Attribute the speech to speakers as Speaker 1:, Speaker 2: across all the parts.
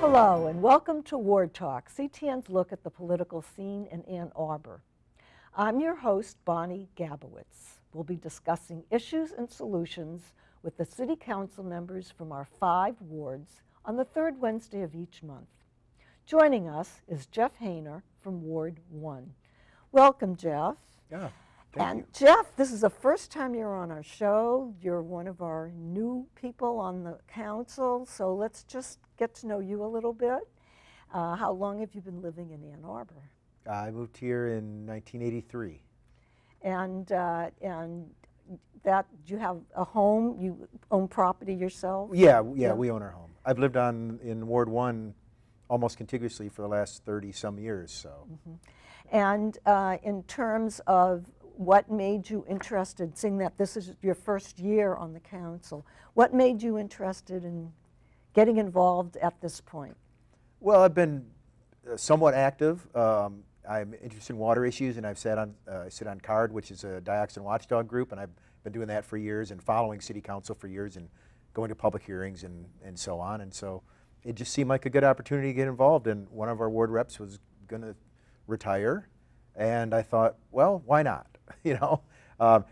Speaker 1: Hello and welcome to Ward Talk, CTN's look at the political scene in Ann Arbor. I'm your host, Bonnie Gabowitz. We'll be discussing issues and solutions with the city council members from our 5 wards on the 3rd Wednesday of each month. Joining us is Jeff Hayner from Ward 1. Welcome, Jeff.
Speaker 2: Yeah, thank you.
Speaker 1: Jeff, this is the first time you're on our show. You're one of our new people on the council, so let's just get to know you a little bit. How long have you been living in Ann Arbor?
Speaker 2: I moved here in 1983.
Speaker 1: And that you have a home, you own property yourself?
Speaker 2: Yeah, we own our home. I've lived in Ward 1 almost contiguously for the last 30-some years. So.
Speaker 1: Mm-hmm. And in terms of what made you interested, seeing that this is your first year on the council, what made you interested in getting involved at this point?
Speaker 2: Well, I've been somewhat active. I'm interested in water issues, and I sit on CARD, which is a dioxin watchdog group, and I've been doing that for years and following city council for years and going to public hearings and so on. And so it just seemed like a good opportunity to get involved, and one of our ward reps was going to retire, and I thought, well, why not? You know,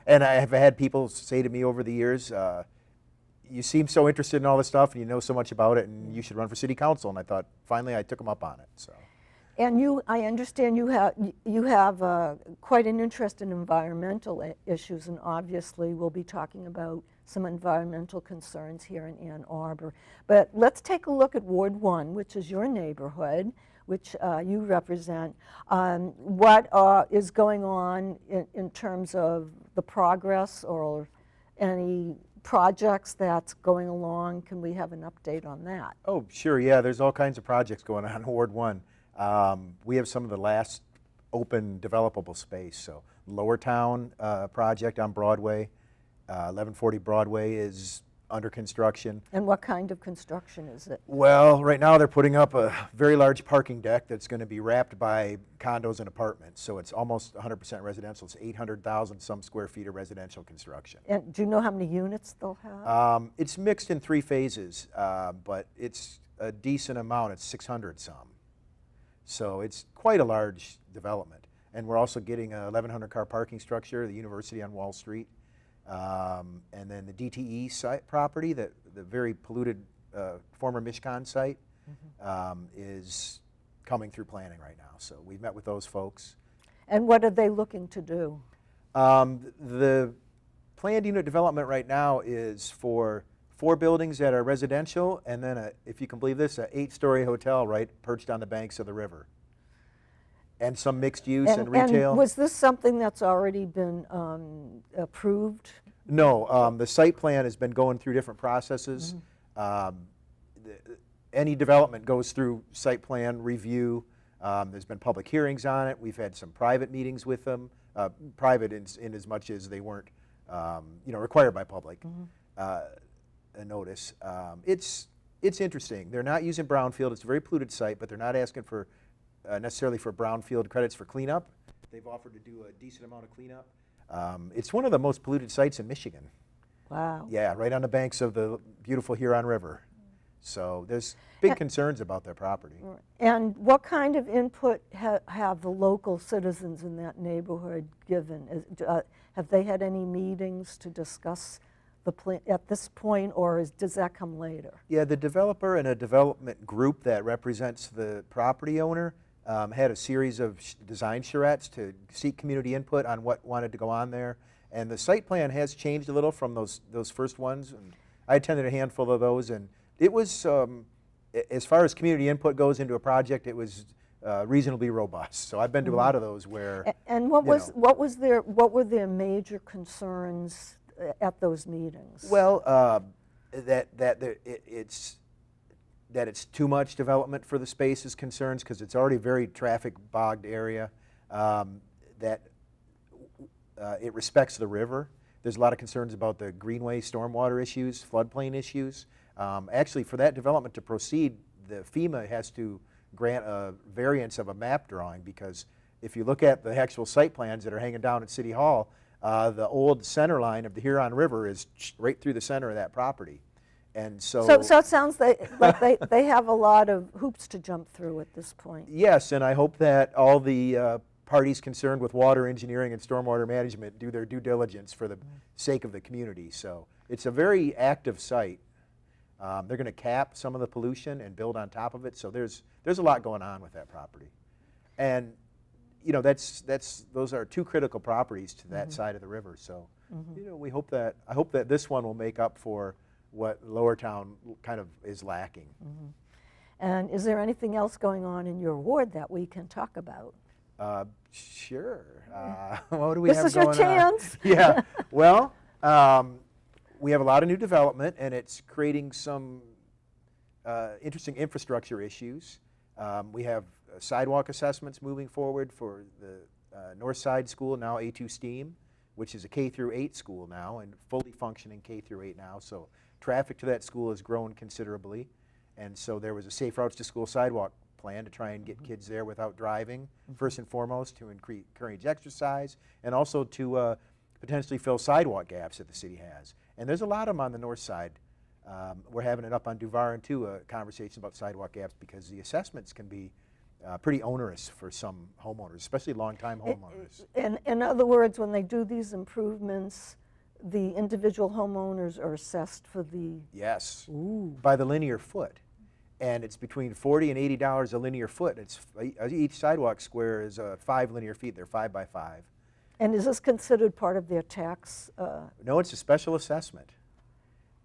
Speaker 2: and I have had people say to me over the years, you seem so interested in all this stuff and you know so much about it and you should run for city council. And I thought, finally, I took them up on it. So.
Speaker 1: And I understand you have quite an interest in environmental issues, and obviously we'll be talking about some environmental concerns here in Ann Arbor. But let's take a look at Ward 1, which is your neighborhood, which you represent. What is going on in terms of the progress or any projects that's going along? Can we have an update on that?
Speaker 2: Oh, sure, yeah, there's all kinds of projects going on in Ward 1. We have some of the last open developable space. So Lower Town project on Broadway, 1140 Broadway is under construction.
Speaker 1: And what kind of construction is it?
Speaker 2: Well, right now they're putting up a very large parking deck that's going to be wrapped by condos and apartments. So it's almost 100% residential. It's 800,000 some square feet of residential construction.
Speaker 1: And do you know how many units they'll have?
Speaker 2: It's mixed in 3 phases, but it's a decent amount. It's 600 some. So it's quite a large development. And we're also getting a 1,100 car parking structure, the University on Wall Street. And then the DTE site property, the very polluted former Mishcon site, is coming through planning right now. So we've met with those folks.
Speaker 1: And what are they looking to do?
Speaker 2: The planned unit development right now is for 4 buildings that are residential, and then, if you can believe this, an 8-story hotel right perched on the banks of the river. And some mixed use and retail.
Speaker 1: And was this something that's already been approved?
Speaker 2: No, the site plan has been going through different processes. Any development goes through site plan review. There's been public hearings on it. We've had some private meetings with them, private in as much as they weren't required by public a notice. It's interesting. They're not using brownfield. It's a very polluted site, but they're not asking for necessarily for brownfield credits for cleanup. They've offered to do a decent amount of cleanup. It's one of the most polluted sites in Michigan.
Speaker 1: Wow.
Speaker 2: Yeah, right on the banks of the beautiful Huron River. So there's big concerns about their property.
Speaker 1: And what kind of input have the local citizens in that neighborhood given? Have they had any meetings to discuss the plan at this point, or does that come later? Yeah,
Speaker 2: the developer and a development group that represents the property owner had a series of design charrettes to seek community input on what wanted to go on there. And the site plan has changed a little from those first ones. And I attended a handful of those, and it was, as far as community input goes into a project, it was reasonably robust. So I've been to a lot of those where.
Speaker 1: And what were their major concerns at those meetings?
Speaker 2: Well, that it's too much development for the space is concerns because it's already a very traffic bogged area. That it respects the river. There's a lot of concerns about the greenway stormwater issues, floodplain issues. Actually, for that development to proceed, the FEMA has to grant a variance of a map drawing, because if you look at the actual site plans that are hanging down at City Hall, the old center line of the Huron River is right through the center of that property. And
Speaker 1: So it sounds like they have a lot of hoops to jump through at this point.
Speaker 2: yes, and I hope that all the parties concerned with water engineering and stormwater management do their due diligence for the sake of the community. So it's a very active site. They're going to cap some of the pollution and build on top of it. So there's a lot going on with that property, and you know those are two critical properties to that side of the river. So you know I hope that this one will make up for what Lower Town kind of is lacking.
Speaker 1: And is there anything else going on in your ward that we can talk about?
Speaker 2: Sure. What do we have
Speaker 1: This is
Speaker 2: going
Speaker 1: your chance.
Speaker 2: on? Yeah. Well, we have a lot of new development, and it's creating some interesting infrastructure issues. We have sidewalk assessments moving forward for the North Side School, now A2 STEAM, which is a K through 8 school now and fully functioning K through 8 now. So traffic to that school has grown considerably, and so there was a Safe Routes to School sidewalk plan to try and get kids there without driving, first and foremost, to encourage exercise, and also to potentially fill sidewalk gaps that the city has. And there's a lot of them on the north side. We're having it up on Duvarin too, a conversation about sidewalk gaps, because the assessments can be pretty onerous for some homeowners, especially longtime homeowners.
Speaker 1: In other words, when they do these improvements, the individual homeowners are assessed for the...
Speaker 2: Yes,
Speaker 1: Ooh.
Speaker 2: by the linear foot. And it's between $40 and $80 a linear foot. It's, each sidewalk square is 5 linear feet. They're 5 by 5.
Speaker 1: And is this considered part of their tax?
Speaker 2: No, it's a special assessment.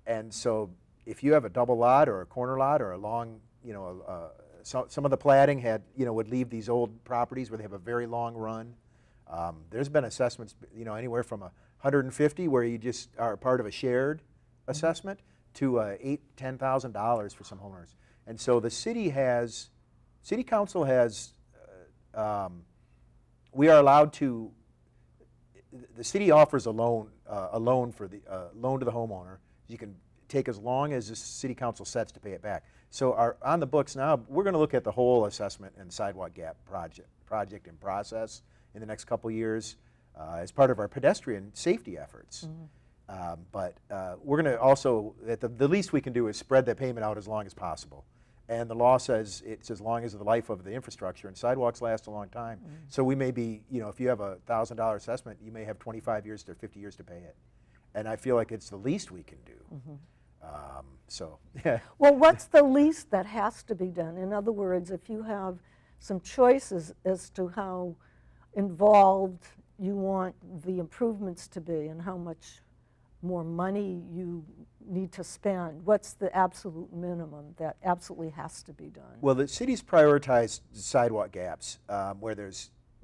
Speaker 2: And so if you have a double lot or a corner lot or a long, you know, some of the platting had, you know, would leave these old properties where they have a very long run. There's been assessments, you know, anywhere from 150 where you just are part of a shared assessment to $8,000–$10,000 for some homeowners. And so the city council has, we are allowed to, the city offers a loan for the loan to the homeowner. You can take as long as the city council sets to pay it back. So on the books now, we're going to look at the whole assessment and sidewalk gap project and process in the next couple years as part of our pedestrian safety efforts. But we're going to also, the least we can do is spread that payment out as long as possible. And the law says it's as long as the life of the infrastructure, and sidewalks last a long time. So we may be, you know, if you have a $1,000 assessment, you may have 25 years to 50 years to pay it. And I feel like it's the least we can do. So, yeah.
Speaker 1: Well, what's the least that has to be done? In other words, if you have some choices as to how involved you want the improvements to be and how much more money you need to spend, what's the absolute minimum that absolutely has to be done?
Speaker 2: Well, the city's prioritized sidewalk gaps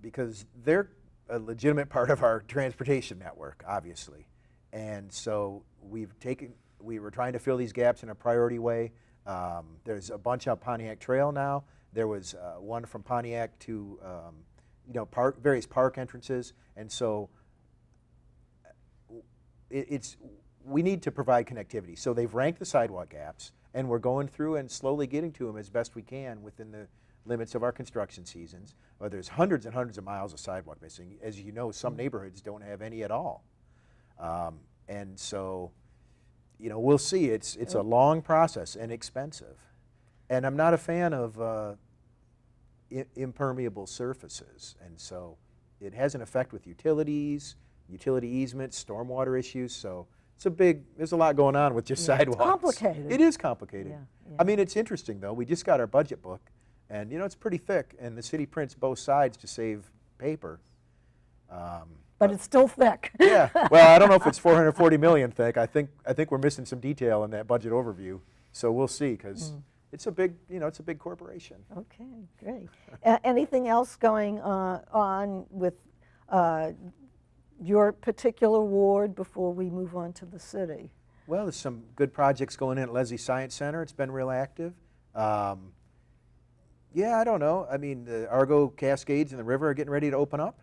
Speaker 2: because they're a legitimate part of our transportation network, obviously. And so we were trying to fill these gaps in a priority way. There's a bunch on Pontiac Trail now. There was one from Pontiac to you know, various park entrances, and so we need to provide connectivity. So they've ranked the sidewalk gaps, and we're going through and slowly getting to them as best we can within the limits of our construction seasons. But there's hundreds and hundreds of miles of sidewalk missing. As you know, some neighborhoods don't have any at all. And so, you know, we'll see. It's a long process and expensive. And I'm not a fan of impermeable surfaces. And so it has an effect with utilities, utility easements, stormwater issues. So there's a lot going on with just sidewalks.
Speaker 1: It's complicated.
Speaker 2: It is complicated.
Speaker 1: Yeah.
Speaker 2: I mean, it's interesting though. We just got our budget book, and you know, it's pretty thick, and the city prints both sides to save paper.
Speaker 1: But it's still thick.
Speaker 2: Yeah. Well, I don't know if it's 440 million thick. I think we're missing some detail in that budget overview. So we'll see, because it's a big, you know, it's a big corporation.
Speaker 1: Okay, great. Anything else going on with your particular ward before we move on to the city?
Speaker 2: Well, there's some good projects going in at Leslie Science Center. It's been real active. Yeah, I don't know. I mean, the Argo Cascades and the river are getting ready to open up.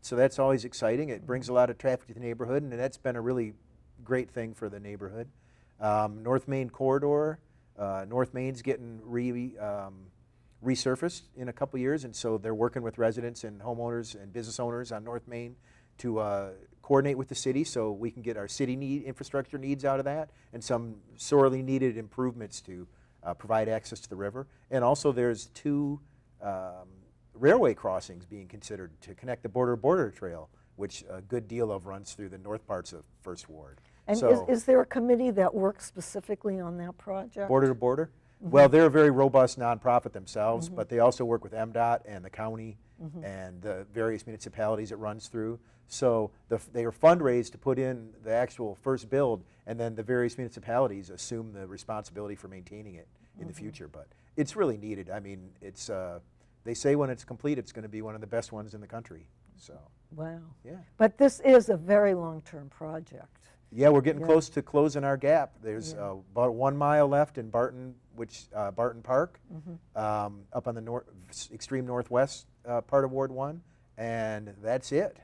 Speaker 2: So that's always exciting. It brings a lot of traffic to the neighborhood, and that's been a really great thing for the neighborhood. North Main corridor, North Main's getting resurfaced in a couple years, and so they're working with residents and homeowners and business owners on North Main to coordinate with the city so we can get our city infrastructure needs out of that, and some sorely needed improvements to provide access to the river. And also there's 2 railway crossings being considered to connect the border trail, which a good deal of runs through the north parts of First Ward.
Speaker 1: And
Speaker 2: so,
Speaker 1: is there a committee that works specifically on that project?
Speaker 2: Border to border? Well, they're a very robust nonprofit themselves, but they also work with MDOT and the county and the various municipalities it runs through. So they are fundraised to put in the actual first build, and then the various municipalities assume the responsibility for maintaining it in the future. But it's really needed. I mean, it's they say when it's complete, it's going to be one of the best ones in the country. So.
Speaker 1: Wow.
Speaker 2: Yeah.
Speaker 1: But this is a very long-term project.
Speaker 2: Yeah, we're getting close to closing our gap. There's about 1 mile left in Barton, Barton Park, up on the extreme northwest part of Ward 1, and that's it.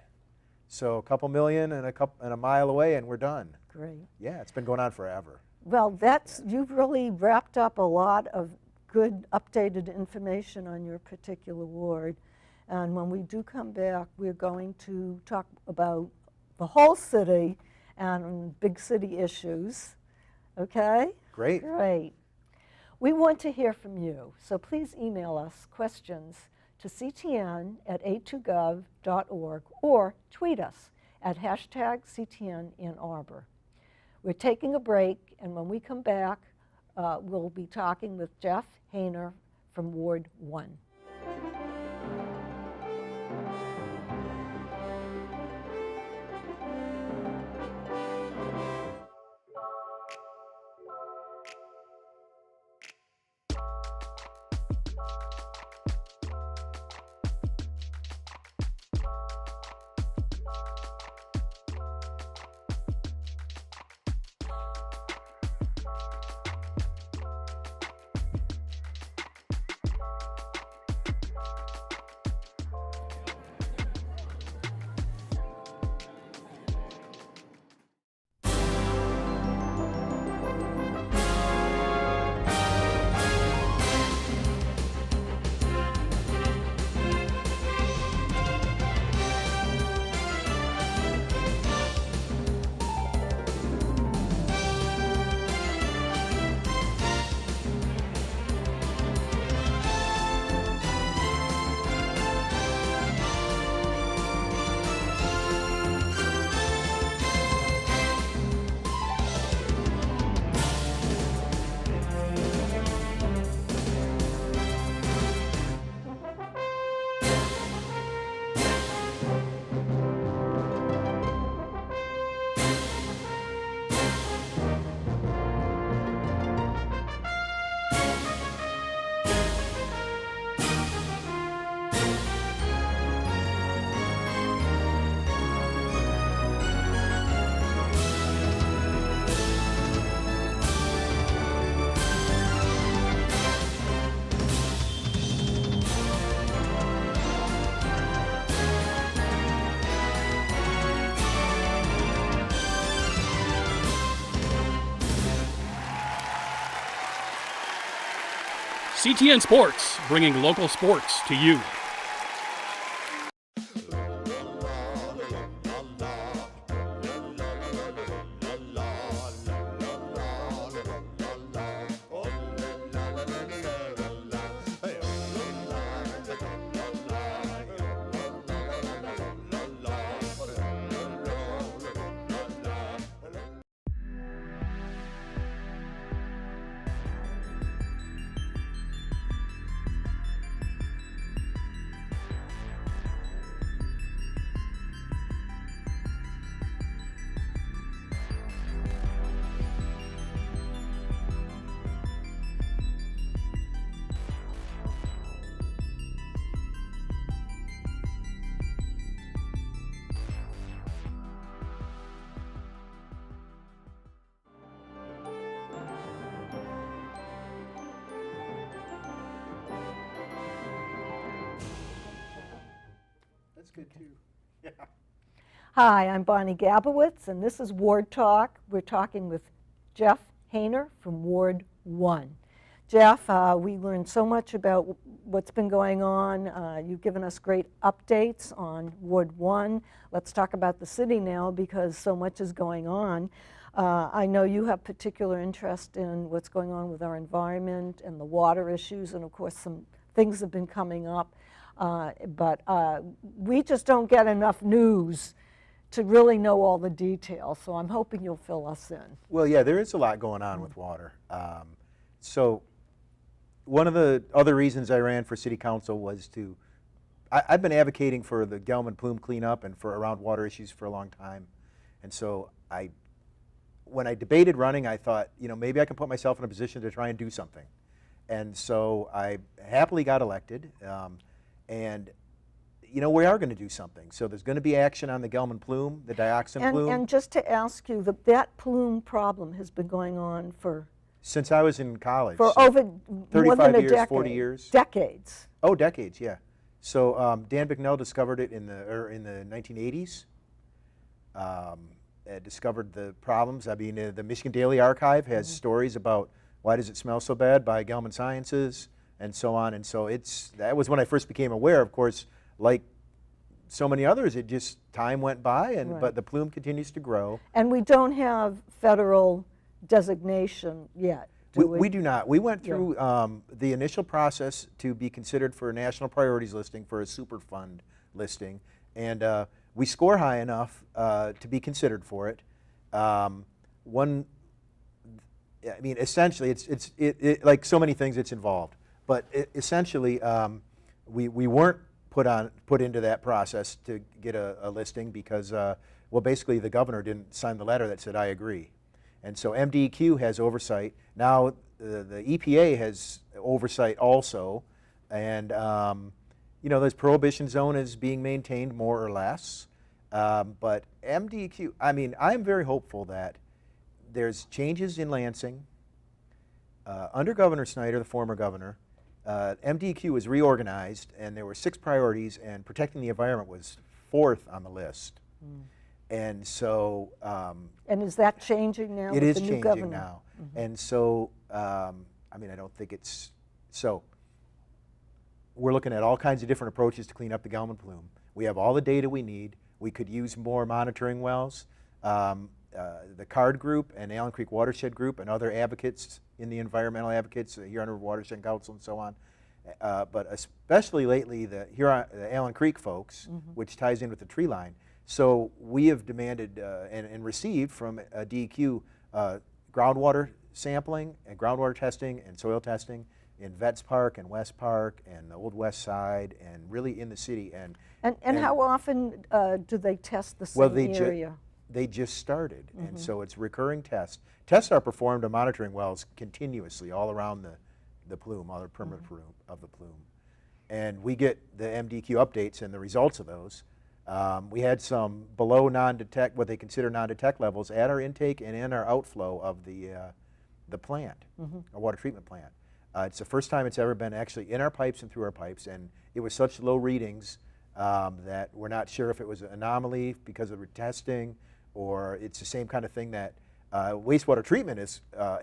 Speaker 2: So a couple million and a mile away, and we're done.
Speaker 1: Great.
Speaker 2: Yeah, it's been going on forever.
Speaker 1: Well, you've really wrapped up a lot of good updated information on your particular ward. And when we do come back, we're going to talk about the whole city and big city issues. Okay?
Speaker 2: Great.
Speaker 1: Great. We want to hear from you, so please email us questions to ctn@a2gov.org or tweet us at #CTNAnnArbor. We're taking a break, and when we come back, we'll be talking with Jeff Hayner from Ward 1.
Speaker 3: CTN Sports, bringing local sports to you.
Speaker 2: That's good too. Yeah.
Speaker 1: Hi, I'm Bonnie Gabowitz, and this is Ward Talk. We're talking with Jeff Hayner from Ward 1. Jeff, we learned so much about what's been going on. You've given us great updates on Ward 1. Let's talk about the city now because so much is going on. I know you have particular interest in what's going on with our environment and the water issues, and of course some things have been coming up. But we just don't get enough news to really know all the details, so I'm hoping you'll fill us in.
Speaker 2: Well, yeah, there is a lot going on with water. So one of the other reasons I ran for city council was to, I've been advocating for the Gelman Plume cleanup and for around water issues for a long time. And so when I debated running, I thought, you know, maybe I can put myself in a position to try and do something. And so I happily got elected. And you know, we are going to do something. So there's going to be action on the Gelman plume, the dioxin plume.
Speaker 1: And just to ask you, that plume problem has been going on for
Speaker 2: since I was in college.
Speaker 1: For
Speaker 2: so
Speaker 1: over more than a
Speaker 2: years,
Speaker 1: decade.
Speaker 2: 40 years.
Speaker 1: Decades.
Speaker 2: Oh, decades, yeah. So Dan Bicknell discovered it in the 1980s. Discovered the problems. I mean, the Michigan Daily Archive has stories about why does it smell so bad by Gelman Sciences and so on. And so that was when I first became aware. Of course, like so many others, it just time went by, and but the plume continues to grow.
Speaker 1: And we don't have federal designation yet, do we?
Speaker 2: We do not. We went through the initial process to be considered for a national priorities listing, for a Superfund listing, and we score high enough to be considered for it. I mean, essentially, it's like so many things, it's involved. But essentially, we weren't put into that process to get a listing because, well, basically the governor didn't sign the letter that said, I agree. And so MDEQ has oversight. Now the EPA has oversight also. And, you know, this prohibition zone is being maintained more or less. But MDEQ, I mean, I'm very hopeful that there's changes in Lansing. Under Governor Snyder, the former governor, MDEQ was reorganized, and there were 6 priorities, and protecting the environment was 4th on the list. And so,
Speaker 1: and is that changing now?
Speaker 2: It is
Speaker 1: with the new
Speaker 2: changing
Speaker 1: governor?
Speaker 2: now. And so, I mean, I don't think it's so. We're looking at all kinds of different approaches to clean up the Gelman plume. We have all the data we need. We could use more monitoring wells. The CARD group and Allen Creek Watershed Group and other advocates in the environmental advocates, the Huron River Watershed Council and so on, but especially lately the Allen Creek folks, which ties in with the tree line. So we have demanded and received from DEQ groundwater sampling and groundwater testing and soil testing in Vets Park and West Park and the Old West Side and really in the city.
Speaker 1: And how often do they test the same area?
Speaker 2: They just started, and so it's recurring tests. Tests are performed on monitoring wells continuously all around the plume, all the perimeter of the plume. And we get the MDQ updates and the results of those. We had some below non-detect, what they consider non-detect levels at our intake and in our outflow of the plant, our water treatment plant. It's the first time it's ever been actually in our pipes and through our pipes, and it was such low readings that we're not sure if it was an anomaly because of testing, or it's the same kind of thing that wastewater treatment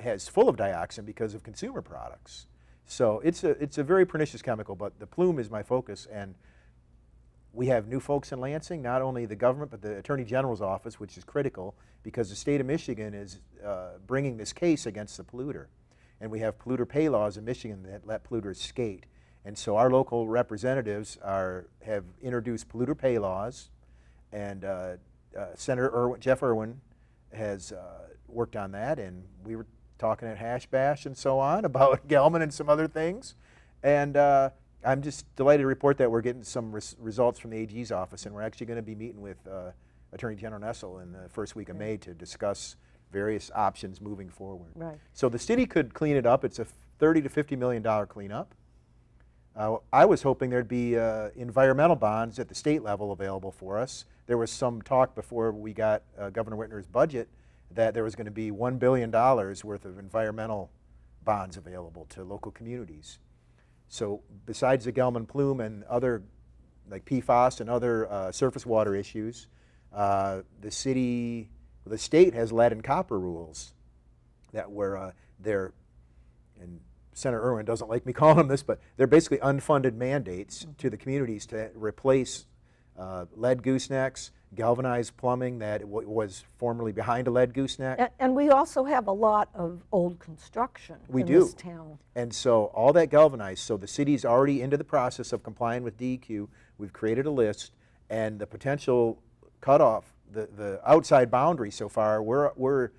Speaker 2: has full of dioxin because of consumer products. So it's a very pernicious chemical, but the plume is my focus, and we have new folks in Lansing, not only the government, but the Attorney General's office, which is critical because the state of Michigan is bringing this case against the polluter. And we have polluter pay laws in Michigan that let polluters skate. And so our local representatives have introduced polluter pay laws, and Senator Jeff Irwin has worked on that, and we were talking at Hash Bash and so on about Gelman and some other things. And I'm just delighted to report that we're getting some results from the AG's office, and we're actually going to be meeting with Attorney General Nessel in the first week of May to discuss various options moving forward.
Speaker 1: Right.
Speaker 2: So the city could clean it up. It's a $30 to $50 million cleanup. I was hoping there'd be environmental bonds at the state level available for us. There was some talk before we got Governor Whitner's budget that there was going to be $1 billion worth of environmental bonds available to local communities. So besides the Gelman plume and other, like PFAS and other surface water issues, the state has lead and copper rules that were there, and Senator Irwin doesn't like me calling them this, but they're basically unfunded mandates to the communities to replace lead goosenecks, galvanized plumbing that was formerly behind a lead gooseneck.
Speaker 1: And we also have a lot of old construction in this town.
Speaker 2: And so all that galvanized, so the city's already into the process of complying with DEQ. We've created a list, and the potential cutoff, the outside boundary so far, we're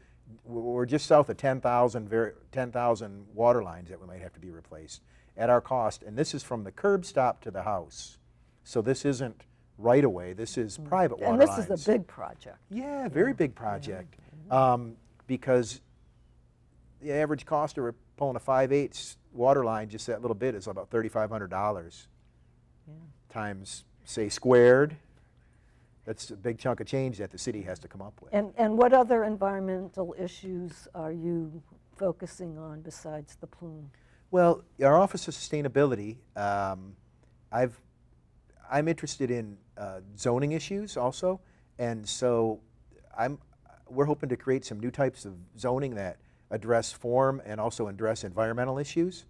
Speaker 2: just south of 10,000 water lines that we might have to be replaced at our cost. And this is from the curb stop to the house. So this isn't right away. This is private water lines.
Speaker 1: And this is a big project.
Speaker 2: Yeah, very big project. Because the average cost of pulling a 5/8 water line, just that little bit, is about $3,500 times, say, squared. That's a big chunk of change that the city has to come up with.
Speaker 1: And what other environmental issues are you focusing on besides the plume?
Speaker 2: Well, our Office of Sustainability, I'm interested in zoning issues also, and so we're hoping to create some new types of zoning that address form and also address environmental issues.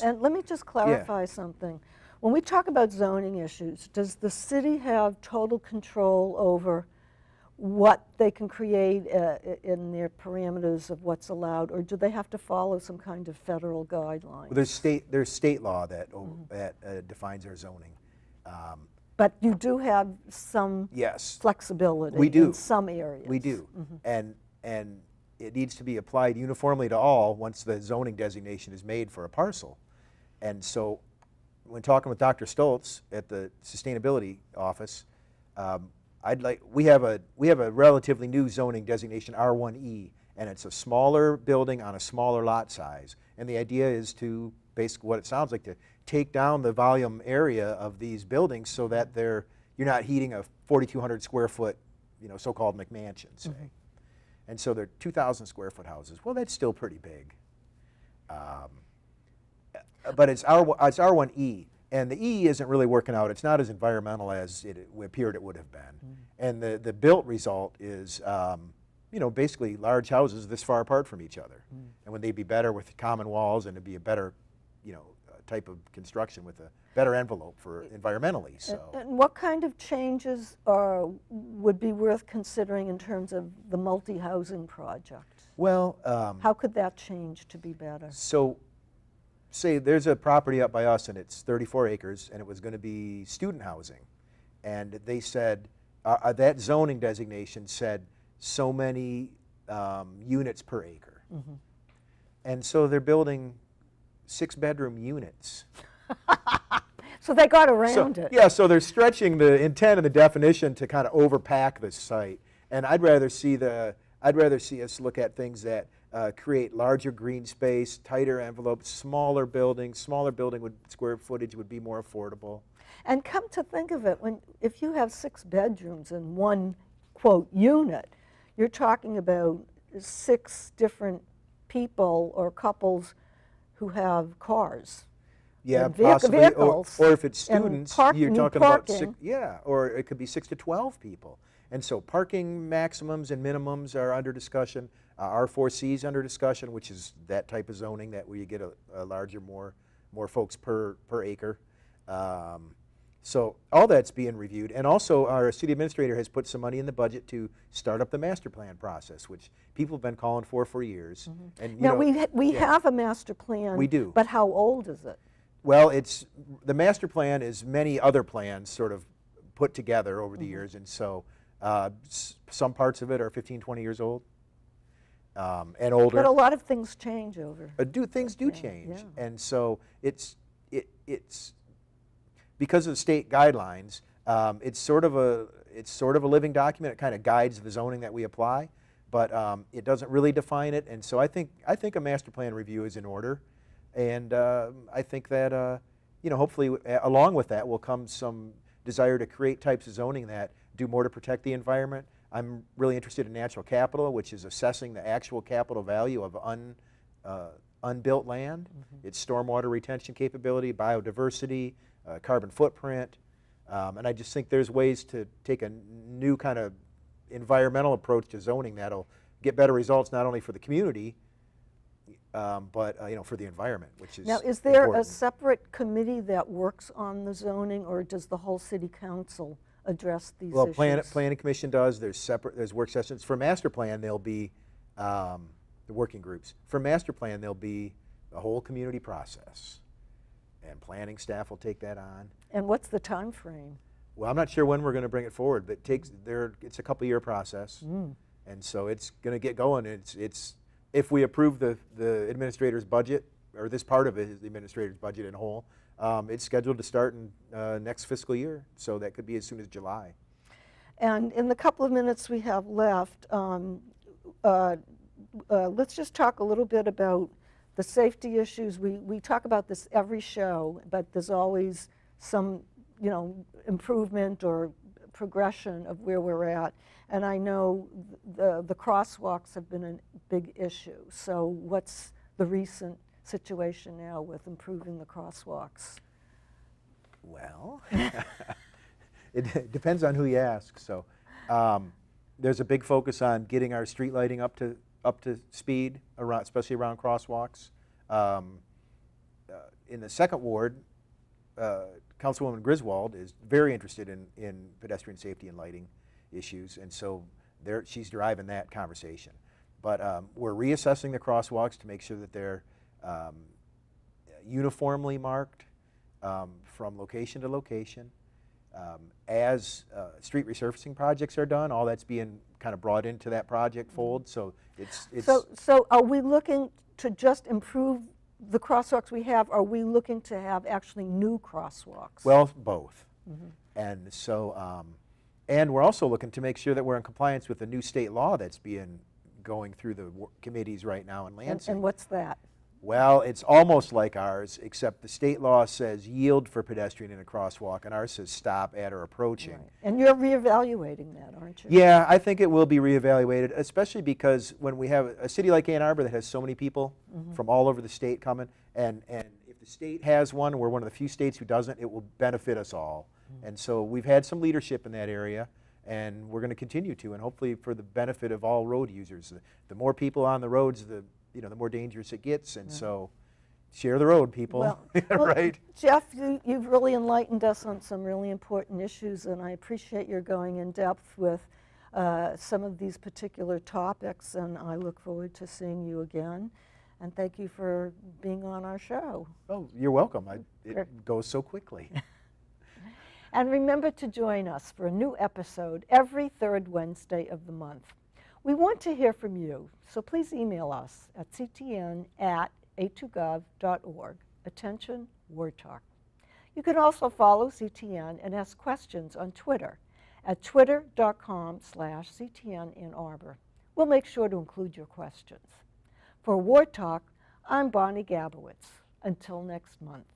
Speaker 1: And let me just clarify something. When we talk about zoning issues, does the city have total control over what they can create in their parameters of what's allowed, or do they have to follow some kind of federal guidelines?
Speaker 2: Well, there's state law that defines our zoning.
Speaker 1: But you do have some flexibility in some areas.
Speaker 2: We do. And it needs to be applied uniformly to all once the zoning designation is made for a parcel. And so when talking with Dr. Stoltz at the Sustainability Office, we have a relatively new zoning designation, R1E, and it's a smaller building on a smaller lot size. And the idea is to, basically what it sounds like, to take down the volume area of these buildings so that you're not heating a 4,200 square foot, so-called McMansion, say. And so they're 2,000 square foot houses. Well, that's still pretty big. But it's R1E, and the E isn't really working out. It's not as environmental as it appeared it would have been. And the built result is, basically large houses this far apart from each other. And would they be better with common walls, and it'd be a better, type of construction with a better envelope for environmentally. So.
Speaker 1: And what kind of changes would be worth considering in terms of the multi-housing project?
Speaker 2: Well,
Speaker 1: how could that change to be better?
Speaker 2: So, say there's a property up by us, and it's 34 acres, and it was going to be student housing, and they said that zoning designation said so many units per acre, and so they're building 6-bedroom units.
Speaker 1: So they got around it.
Speaker 2: Yeah, so they're stretching the intent and the definition to kind of overpack the site. And I'd rather see us look at things that create larger green space, tighter envelopes, smaller building square footage would be more affordable.
Speaker 1: And come to think of it, if you have 6 bedrooms in one, quote, unit, you're talking about 6 different people or couples who have cars.
Speaker 2: Yeah,
Speaker 1: possibly, vehicles,
Speaker 2: or if it's students, you're talking about 6, or it could be 6 to 12 people. And so parking maximums and minimums are under discussion. R4C is under discussion, which is that type of zoning that where you get a larger, more folks per acre. So all that's being reviewed. And also our city administrator has put some money in the budget to start up the master plan process, which people have been calling for years. And
Speaker 1: now we have a master plan.
Speaker 2: We do.
Speaker 1: But how old is it?
Speaker 2: Well, the master plan is many other plans sort of put together over the years, and so some parts of it are 15, 20 years old and older.
Speaker 1: But a lot of things change over.
Speaker 2: Things do change, and so it's because of the state guidelines. It's sort of a living document. It kind of guides the zoning that we apply, but it doesn't really define it. And so I think a master plan review is in order. And I think that, hopefully along with that will come some desire to create types of zoning that do more to protect the environment. I'm really interested in natural capital, which is assessing the actual capital value of unbuilt land, its stormwater retention capability, biodiversity, carbon footprint. And I just think there's ways to take a new kind of environmental approach to zoning that'll get better results not only for the community, but for the environment, which is
Speaker 1: Now, is there a
Speaker 2: important.
Speaker 1: separate committee that works on the zoning, or does the whole city council address these
Speaker 2: Well,
Speaker 1: issues?
Speaker 2: planning commission does. There's work sessions. For master plan, there'll be the working groups. For master plan, there'll be a whole community process, and planning staff will take that on.
Speaker 1: And what's the time frame?
Speaker 2: Well, I'm not sure when we're going to bring it forward, but it's a couple-year process, and so it's going to get going. It's if we approve the administrator's budget, or this part of it is the administrator's budget in whole, it's scheduled to start in next fiscal year, so that could be as soon as July.
Speaker 1: And in the couple of minutes we have left, let's just talk a little bit about the safety issues. We talk about this every show, but there's always some improvement or progression of where we're at. And I know the crosswalks have been a big issue. So what's the recent situation now with improving the crosswalks?
Speaker 2: Well, it depends on who you ask. So there's a big focus on getting our street lighting up to speed, especially around crosswalks. In the second ward, Councilwoman Griswold is very interested in pedestrian safety and lighting issues, and so she's driving that conversation. But we're reassessing the crosswalks to make sure that they're uniformly marked from location to location. As street resurfacing projects are done, all that's being kind of brought into that project fold. So it's
Speaker 1: so are we looking to just improve the crosswalks we have? Or are we looking to have actually new crosswalks?
Speaker 2: well, both. And so and we're also looking to make sure that we're in compliance with the new state law that's going through the committees right now in Lansing.
Speaker 1: And what's that?
Speaker 2: Well, it's almost like ours, except the state law says yield for pedestrian in a crosswalk, and ours says stop at or approaching.
Speaker 1: Right. And you're reevaluating that, aren't you?
Speaker 2: Yeah, I think it will be reevaluated, especially because when we have a city like Ann Arbor that has so many people from all over the state coming, and if the state has one, we're one of the few states who doesn't, it will benefit us all. And so we've had some leadership in that area, and we're going to continue to, and hopefully for the benefit of all road users. The more people on the roads, the more dangerous it gets, and so share the road, people.
Speaker 1: Well,
Speaker 2: right?
Speaker 1: Jeff, you've really enlightened us on some really important issues, and I appreciate your going in depth with some of these particular topics, and I look forward to seeing you again. And thank you for being on our show.
Speaker 2: Oh, you're welcome. It goes so quickly.
Speaker 1: And remember to join us for a new episode every third Wednesday of the month. We want to hear from you, so please email us at ctn@a2gov.org. Attention, Ward Talk. You can also follow CTN and ask questions on Twitter at twitter.com/CTN Ann Arbor. We'll make sure to include your questions. For Ward Talk, I'm Bonnie Gabowitz. Until next month.